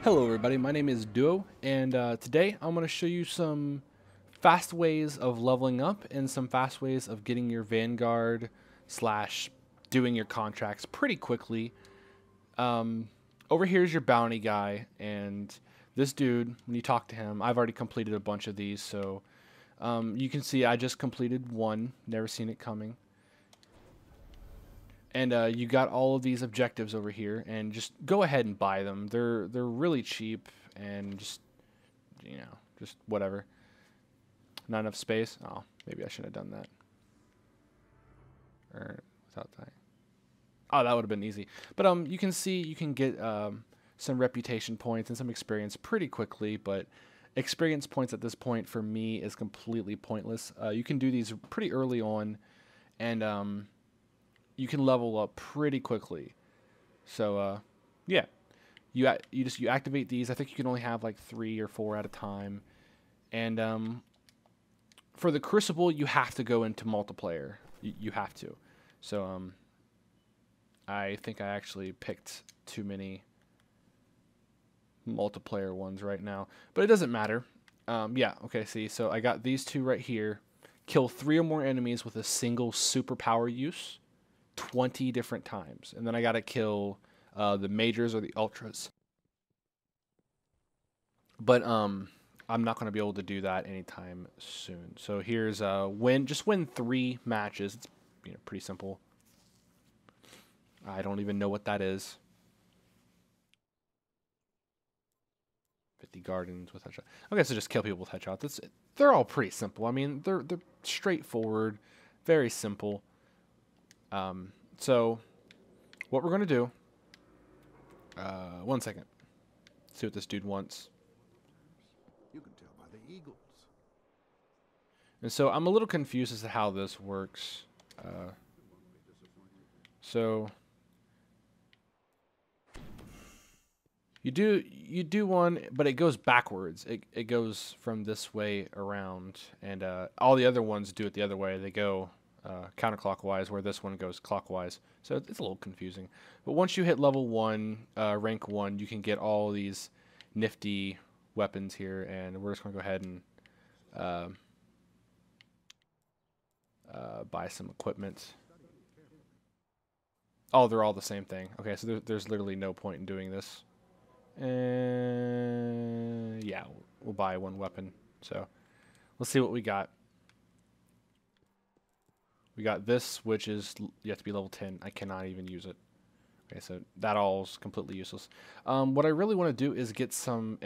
Hello everybody, my name is Duo, and today I'm going to show you some fast ways of leveling up and some fast ways of getting your Vanguard slash doing your contracts pretty quickly. Over here is your bounty guy, and this dude, when you talk to him, I've already completed a bunch of these, so you can see I just completed one, never seen it coming. And you got all of these objectives over here, and just go ahead and buy them. They're really cheap, and just just whatever. Not enough space. Oh, maybe I should have done that. Or without that. Oh, that would have been easy. But you can see you can get some reputation points and some experience pretty quickly. But experience points at this point for me is completely pointless. You can do these pretty early on, and you can level up pretty quickly. So yeah, you activate these. I think you can only have like 3 or 4 at a time. And for the Crucible, you have to go into multiplayer. You have to. So I think I actually picked too many multiplayer ones right now, but it doesn't matter. Yeah, okay, see, so I got these 2 right here. Kill 3 or more enemies with a single superpower use 20 different times. And then I got to kill the majors or the ultras. But I'm not going to be able to do that anytime soon. So here's just win 3 matches. It's pretty simple. I don't even know what that is. 50 gardens with headshot. Okay, so just kill people with headshots. They're all pretty simple. I mean, they're straightforward, very simple. So what we're going to do, 1 second, see what this dude wants. You can tell by the eagles. And so I'm a little confused as to how this works. So you do one, but it goes backwards. It goes from this way around, and all the other ones do it the other way. They go counterclockwise, where this one goes clockwise. So it's a little confusing. But once you hit level 1, rank 1, you can get all these nifty weapons here, and we're just going to go ahead and buy some equipment. Oh, they're all the same thing. Okay, so there's literally no point in doing this. And yeah, we'll buy 1 weapon. So let's see what we got. We got this, which is you have to be level 10. I cannot even use it. Okay, so that all is completely useless. What I really want to do is get some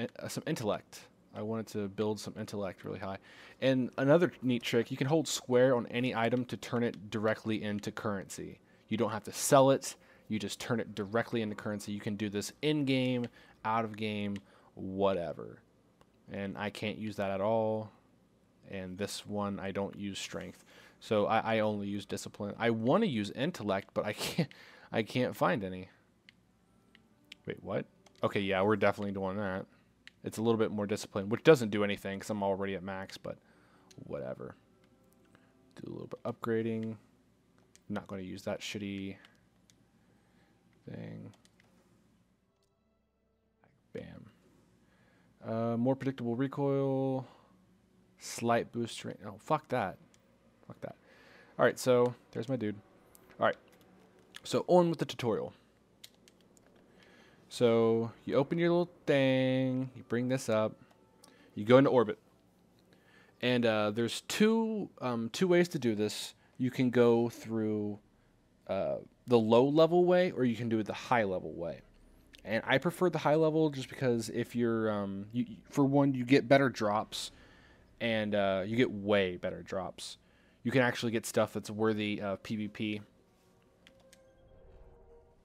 intellect. I wanted to build some intellect really high. And another neat trick, you can hold square on any item to turn it directly into currency. You don't have to sell it. You just turn it directly into currency. You can do this in-game, out-of-game, whatever. And I can't use that at all. And this one, I don't use strength. So I only use discipline. I want to use intellect, but I can't find any. Wait, what? Okay, yeah, we're definitely doing that. It's a little bit more discipline, which doesn't do anything because I'm already at max, but whatever. Do a little bit of upgrading. I'm not going to use that shitty thing. Bam. More predictable recoil. Slight boost range. Oh, fuck that. Fuck that. Alright, so there's my dude. Alright. So on with the tutorial. So you open your little thing, you bring this up, you go into orbit. And there's two ways to do this. You can go through the low level way, or you can do it the high level way. And I prefer the high level just because if you're for one, you get better drops, and you get way better drops. You can actually get stuff that's worthy of PvP.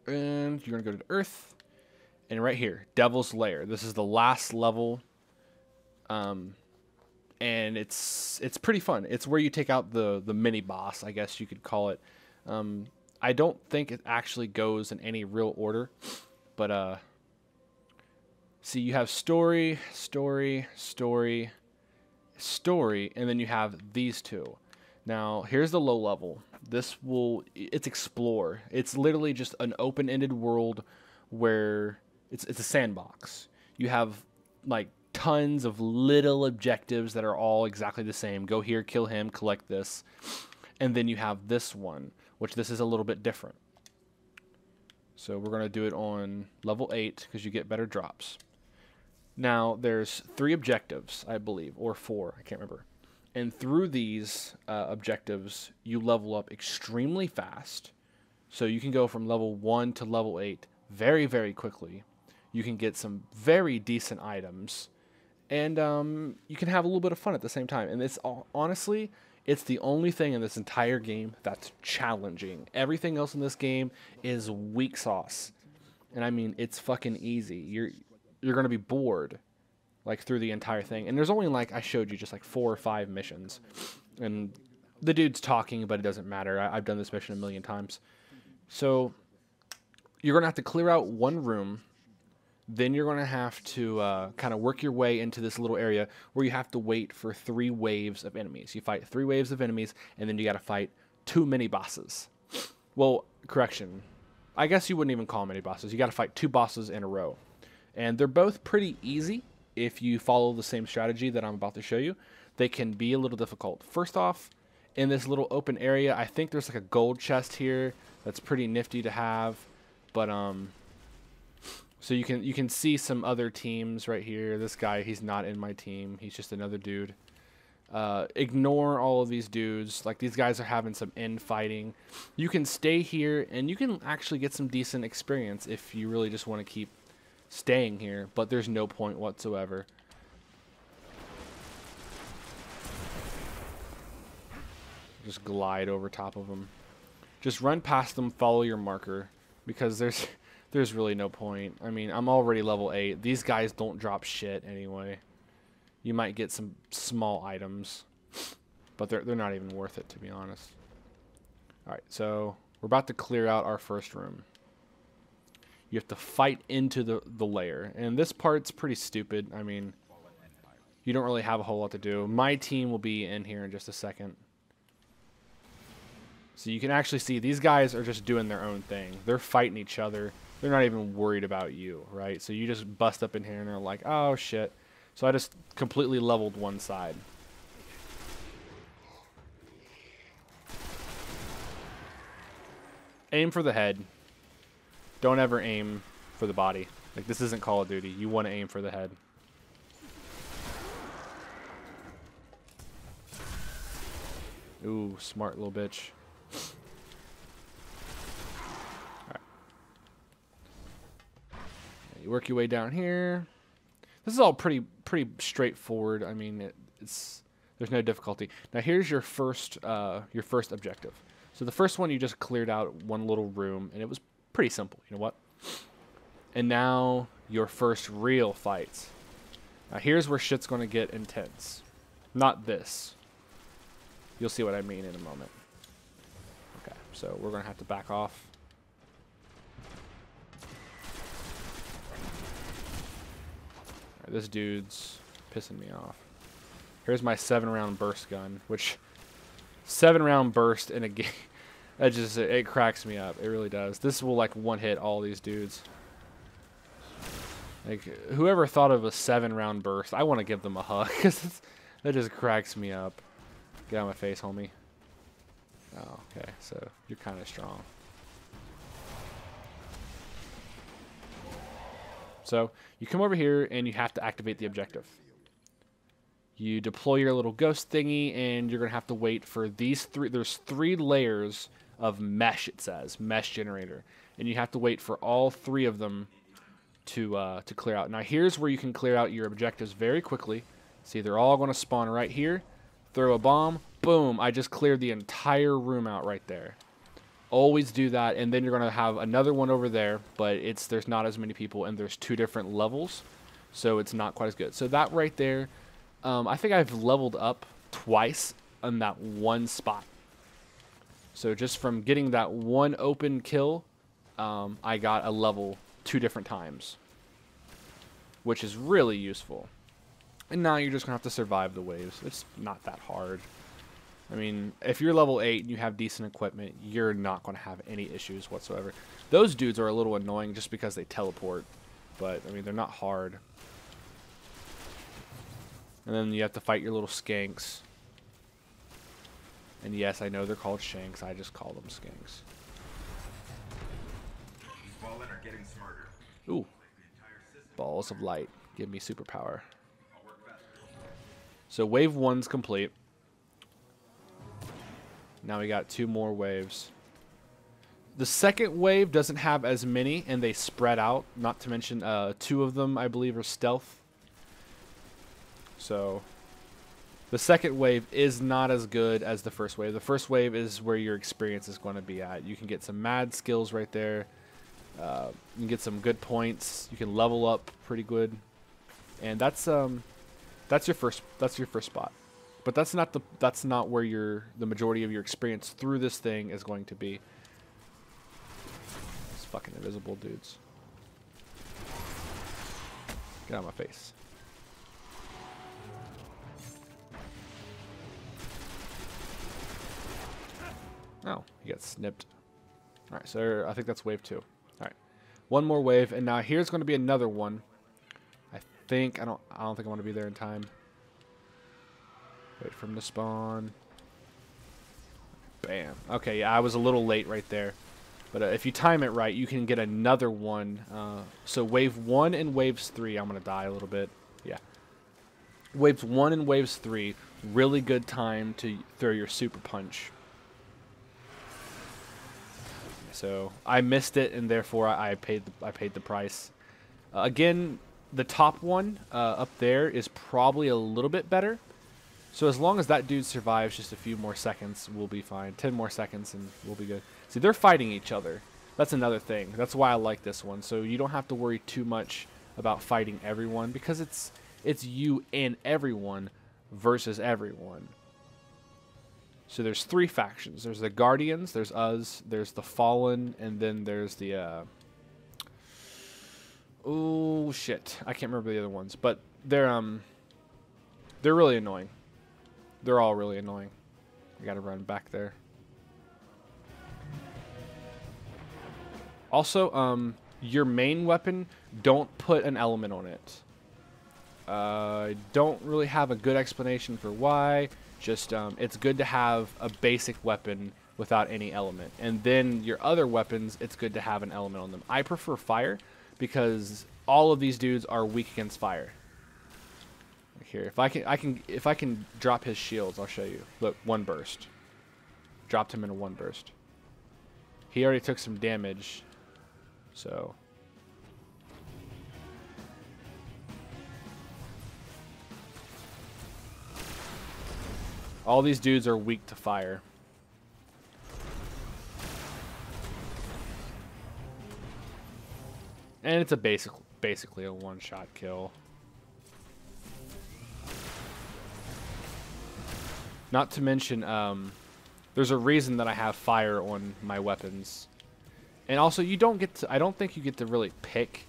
And you're going to go to Earth. And right here, Devil's Lair. This is the last level. And it's pretty fun. It's where you take out the mini boss, I guess you could call it. I don't think it actually goes in any real order. But see, you have story, story, story, story, and then you have these 2. Now, here's the low level. It's explore. It's literally just an open-ended world where it's a sandbox. you have like tons of little objectives that are all exactly the same. Go here, kill him, collect this. And then you have this one, which this is a little bit different. So we're going to do it on level 8 because you get better drops. Now, there's 3 objectives, I believe, or 4, I can't remember. And through these objectives, you level up extremely fast. So you can go from level 1 to level 8 very, very quickly. You can get some very decent items. And you can have a little bit of fun at the same time. And it's honestly, it's the only thing in this entire game that's challenging. Everything else in this game is weak sauce. And I mean, it's fucking easy. You're going to be bored like through the entire thing. And there's only like, I showed you just like 4 or 5 missions. And the dude's talking, but it doesn't matter. I've done this mission a million times. So you're going to have to clear out one room. Then you're going to have to kind of work your way into this little area where you have to wait for 3 waves of enemies. You fight 3 waves of enemies, and then you got to fight 2 mini bosses. Well, correction. I guess you wouldn't even call them mini bosses. You got to fight 2 bosses in a row. And they're both pretty easy if you follow the same strategy that I'm about to show you. They can be a little difficult. First off, in this little open area, I think there's like a gold chest here that's pretty nifty to have. But so you can see some other teams right here. This guy, he's not in my team. He's just another dude. Ignore all of these dudes. Like, these guys are having some infighting. You can stay here, and you can actually get some decent experience if you really just want to keep staying here, but there's no point whatsoever. Just glide over top of them. Just run past them, follow your marker, because there's really no point. I mean, I'm already level 8. These guys don't drop shit anyway. You might get some small items, but they're not even worth it, to be honest. Alright, so we're about to clear out our first room. You have to fight into the lair. And this part's pretty stupid. I mean, you don't really have a whole lot to do. My team will be in here in just a second. So you can actually see these guys are just doing their own thing. They're fighting each other. They're not even worried about you, right? So you just bust up in here and they're like, oh shit. So I just completely leveled one side. Aim for the head. Don't ever aim for the body. Like, this isn't Call of Duty. You want to aim for the head. Ooh, smart little bitch. Alright. You work your way down here. This is all pretty straightforward. I mean, there's no difficulty. Now here's your first objective. So the first one, you just cleared out one little room, and it was pretty simple. You know what? And now your first real fight. Now here's where shit's going to get intense. Not this. You'll see what I mean in a moment. Okay, so we're going to have to back off. Right, this dude's pissing me off. Here's my 7-round burst gun, which 7-round burst in a game. It cracks me up. It really does. This will like one-hit all these dudes. Like, whoever thought of a 7-round burst, I want to give them a hug, because that just cracks me up. Get out of my face, homie. Oh, okay. So you're kind of strong. So you come over here and you have to activate the objective. You deploy your little ghost thingy, and you're gonna have to wait for these 3. There's 3 layers of mesh. It says mesh generator, and you have to wait for all 3 of them to clear out. Now here's where you can clear out your objectives very quickly. See, they're all going to spawn right here. Throw a bomb, boom! I just cleared the entire room out right there. Always do that, and then you're going to have another one over there, but there's not as many people, and there's 2 different levels, so it's not quite as good. So that right there, I think I've leveled up twice on that one spot. So just from getting that one open kill, I got a level 2 different times, which is really useful. And now you're just going to have to survive the waves. It's not that hard. I mean, if you're level 8 and you have decent equipment, you're not going to have any issues whatsoever. Those dudes are a little annoying just because they teleport. But, I mean, they're not hard. And then you have to fight your little skanks. And yes, I know they're called shanks. I just call them skanks. These ballmen are getting smarter. Ooh. Balls of light. Give me superpower. I'll work faster. So wave 1's complete. Now we got 2 more waves. The second wave doesn't have as many, and they spread out. Not to mention 2 of them, I believe, are stealth. So the second wave is not as good as the first wave. The first wave is where your experience is going to be at. You can get some mad skills right there. You can get some good points. You can level up pretty good, and that's your first spot. But that's not where the majority of your experience through this thing is going to be. These fucking invisible dudes. Get out of my face. Oh, he got snipped. All right, so I think that's wave 2. All right, one more wave, and now here's going to be another one. I don't think I want to be there in time. Wait for him to spawn. Bam. Okay, yeah, I was a little late right there. But if you time it right, you can get another one. So wave 1 and waves 3, I'm going to die a little bit. Yeah. Waves 1 and waves 3, really good time to throw your super punch. So I missed it, and therefore I paid the price. Again, the top one up there is probably a little bit better. So as long as that dude survives just a few more seconds, we'll be fine. 10 more seconds and we'll be good. See, they're fighting each other. That's another thing. That's why I like this one. So you don't have to worry too much about fighting everyone, because it's you and everyone versus everyone. So there's 3 factions. There's the Guardians, there's us, there's the Fallen, and then there's the oh shit, I can't remember the other ones, but they're really annoying. They're all really annoying. I gotta run back there. Also, your main weapon, don't put an element on it. I don't really have a good explanation for why. Just, it's good to have a basic weapon without any element. And then your other weapons, it's good to have an element on them. I prefer fire because all of these dudes are weak against fire. Here, if I can drop his shields, I'll show you. Look, 1 burst. Dropped him in a 1 burst. He already took some damage, so. All these dudes are weak to fire. And it's a basically a one-shot kill. Not to mention, there's a reason that I have fire on my weapons. And also, you don't get to, I don't think you get to really pick.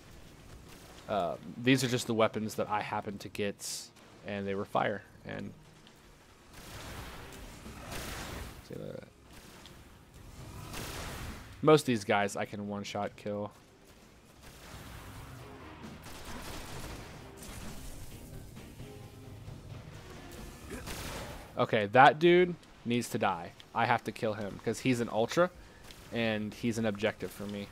These are just the weapons that I happen to get, and they were fire. And see that. Most of these guys I can one-shot kill. Okay, that dude needs to die. I have to kill him because he's an ultra, and he's an objective for me.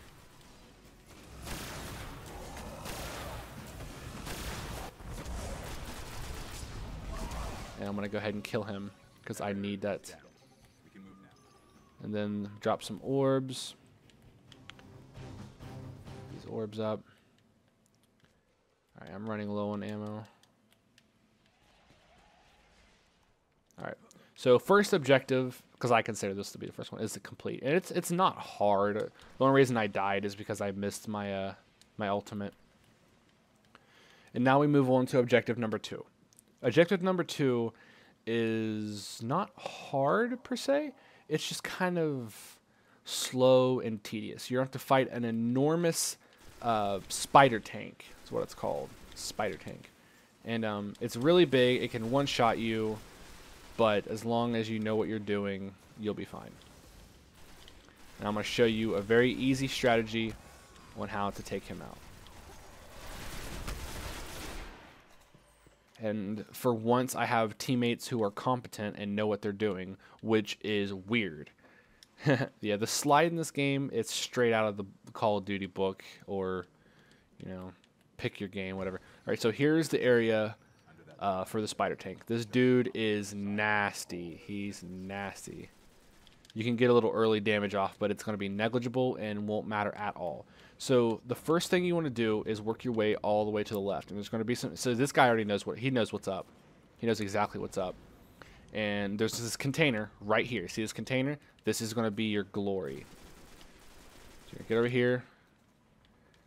And I'm going to go ahead and kill him because I need that. We can move now. And then drop some orbs. These orbs up. Alright, I'm running low on ammo. Alright, so first objective, because I consider this to be the first one, is to complete. And it's not hard. The only reason I died is because I missed my my ultimate. And now we move on to objective number 2. Objective number 2 is not hard per se. It's just kind of slow and tedious. You have to fight an enormous spider tank. That's what it's called, spider tank. And it's really big. It can one-shot you. But as long as you know what you're doing, you'll be fine. And I'm going to show you a very easy strategy on how to take him out. And for once, I have teammates who are competent and know what they're doing, which is weird. Yeah, the slide in this game, it's straight out of the Call of Duty book, or, you know, pick your game, whatever. All right, so here's the area for the spider tank. This dude is nasty. He's nasty. You can get a little early damage off, but it's going to be negligible and won't matter at all. So the first thing you want to do is work your way all the way to the left. And there's going to be some... So this guy already knows he knows what's up. He knows exactly what's up. And there's this container right here. See this container? This is going to be your glory. So get over here.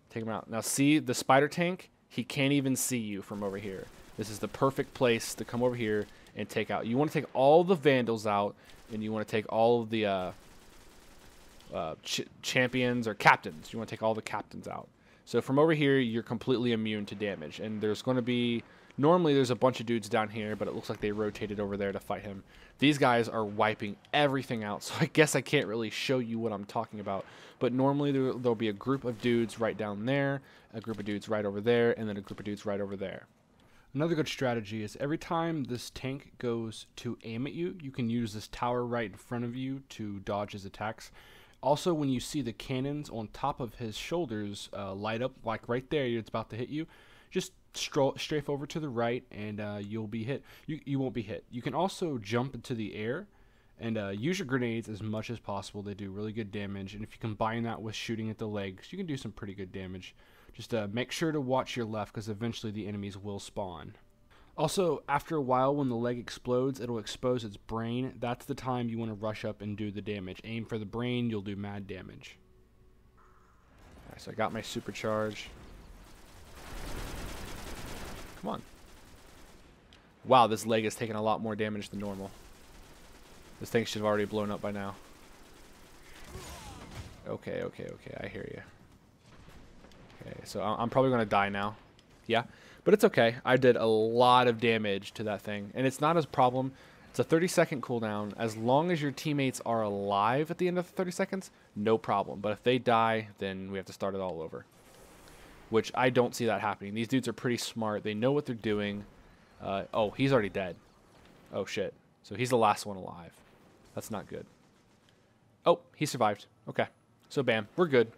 Take him out. Now see the spider tank? He can't even see you from over here. This is the perfect place to come over here and take out. You want to take all the vandals out, and you want to take all of the champions or captains. You want to take all the captains out. So from over here, you're completely immune to damage. And there's going to be... Normally, there's a bunch of dudes down here, but it looks like they rotated over there to fight him. These guys are wiping everything out, so I guess I can't really show you what I'm talking about. But normally, there'll be a group of dudes right down there, a group of dudes right over there, and then a group of dudes right over there. Another good strategy is every time this tank goes to aim at you, you can use this tower right in front of you to dodge his attacks. Also, when you see the cannons on top of his shoulders light up, like right there, it's about to hit you, just strafe over to the right and you'll be hit. You won't be hit. You can also jump into the air and use your grenades as much as possible. They do really good damage, and if you combine that with shooting at the legs, you can do some pretty good damage. Just make sure to watch your left, because eventually the enemies will spawn. Also, after a while, when the leg explodes, it'll expose its brain. That's the time you want to rush up and do the damage. Aim for the brain, you'll do mad damage. Alright, so I got my supercharge. Come on. Wow, this leg is taking a lot more damage than normal. This thing should have already blown up by now. Okay, I hear you. Okay, so I'm probably going to die now. Yeah, but it's okay. I did a lot of damage to that thing, and it's not a problem. It's a 30-second cooldown. As long as your teammates are alive at the end of the 30 seconds, no problem. But if they die, then we have to start it all over, which I don't see that happening. These dudes are pretty smart. They know what they're doing. Oh, he's already dead. Oh, shit. So he's the last one alive. That's not good. Oh, he survived. Okay. So, bam. We're good.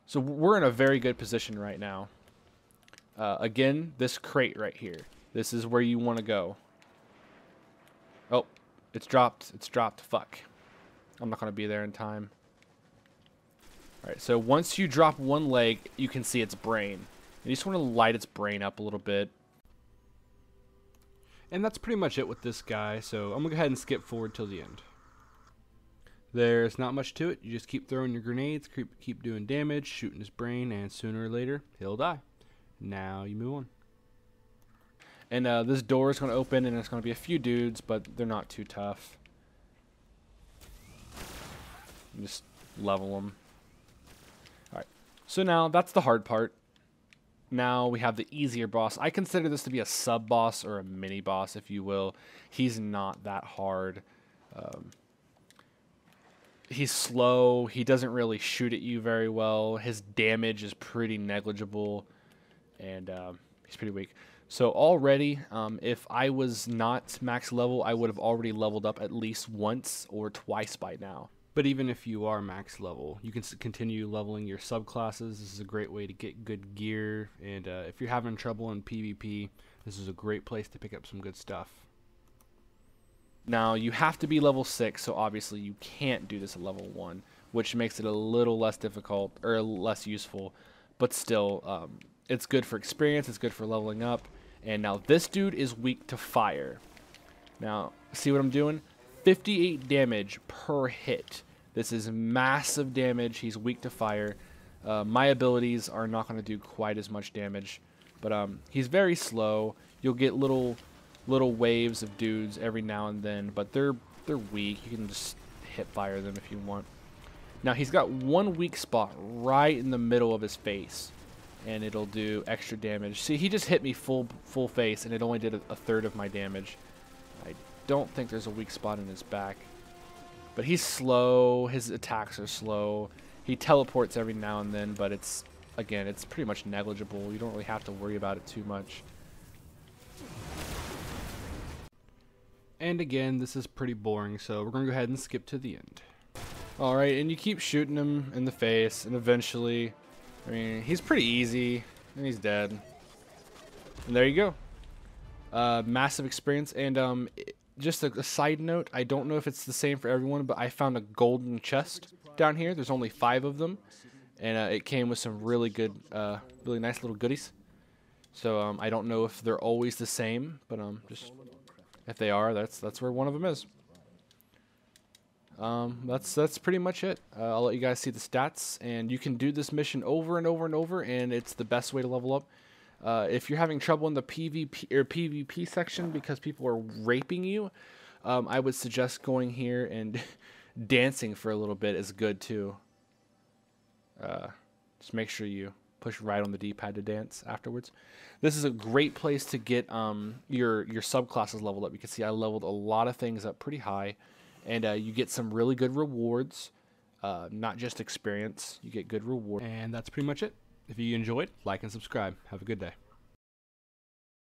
So we're in a very good position right now. Again, this crate right here. This is where you want to go. Oh, it's dropped. It's dropped. Fuck. I'm not going to be there in time. Alright, so once you drop one leg, you can see its brain. You just want to light its brain up a little bit. And that's pretty much it with this guy, so I'm going to go ahead and skip forward till the end. There's not much to it. You just keep throwing your grenades, keep doing damage, shooting his brain, and sooner or later, he'll die. Now you move on. And this door is going to open, and it's going to be a few dudes, but they're not too tough. Just level them. Alright, so now that's the hard part. Now we have the easier boss. I consider this to be a sub-boss or a mini-boss, if you will. He's not that hard. He's slow. He doesn't really shoot at you very well. His damage is pretty negligible, and he's pretty weak. So already, if I was not max level, I would have already leveled up at least once or twice by now. But even if you are max level, you can continue leveling your subclasses. This is a great way to get good gear, and if you're having trouble in PvP, this is a great place to pick up some good stuff. Now, you have to be level 6, so obviously you can't do this at level 1, which makes it a little less difficult, or less useful, but still, it's good for experience, it's good for leveling up. And now this dude is weak to fire. Now, see what I'm doing? 58 damage per hit. This is massive damage. He's weak to fire. My abilities are not going to do quite as much damage, but he's very slow. You'll get little waves of dudes every now and then, but they're weak. You can just hit fire them if you want. Now he's got one weak spot right in the middle of his face, and it'll do extra damage. See, he just hit me full face, and it only did a third of my damage. I don't think there's a weak spot in his back, but he's slow. His attacks are slow. He teleports every now and then, but it's again, it's pretty much negligible. You don't really have to worry about it too much. And again, this is pretty boring, so we're going to go ahead and skip to the end. Alright, and you keep shooting him in the face, and eventually, I mean, he's pretty easy, and he's dead. And there you go. Massive experience, and just a side note, I don't know if it's the same for everyone, but I found a golden chest down here. There's only 5 of them, and it came with some really good, really nice little goodies. So I don't know if they're always the same, but just if they are, that's where one of them is. That's pretty much it. I'll let you guys see the stats, and you can do this mission over and over and over, and it's the best way to level up. If you're having trouble in the PvP or PvP section because people are raping you, I would suggest going here and dancing for a little bit is good too. Just make sure you push right on the D-pad to dance afterwards. This is a great place to get your subclasses leveled up. You can see I leveled a lot of things up pretty high, and you get some really good rewards, not just experience. You get good reward. And that's pretty much it. If you enjoyed, like and subscribe. Have a good day.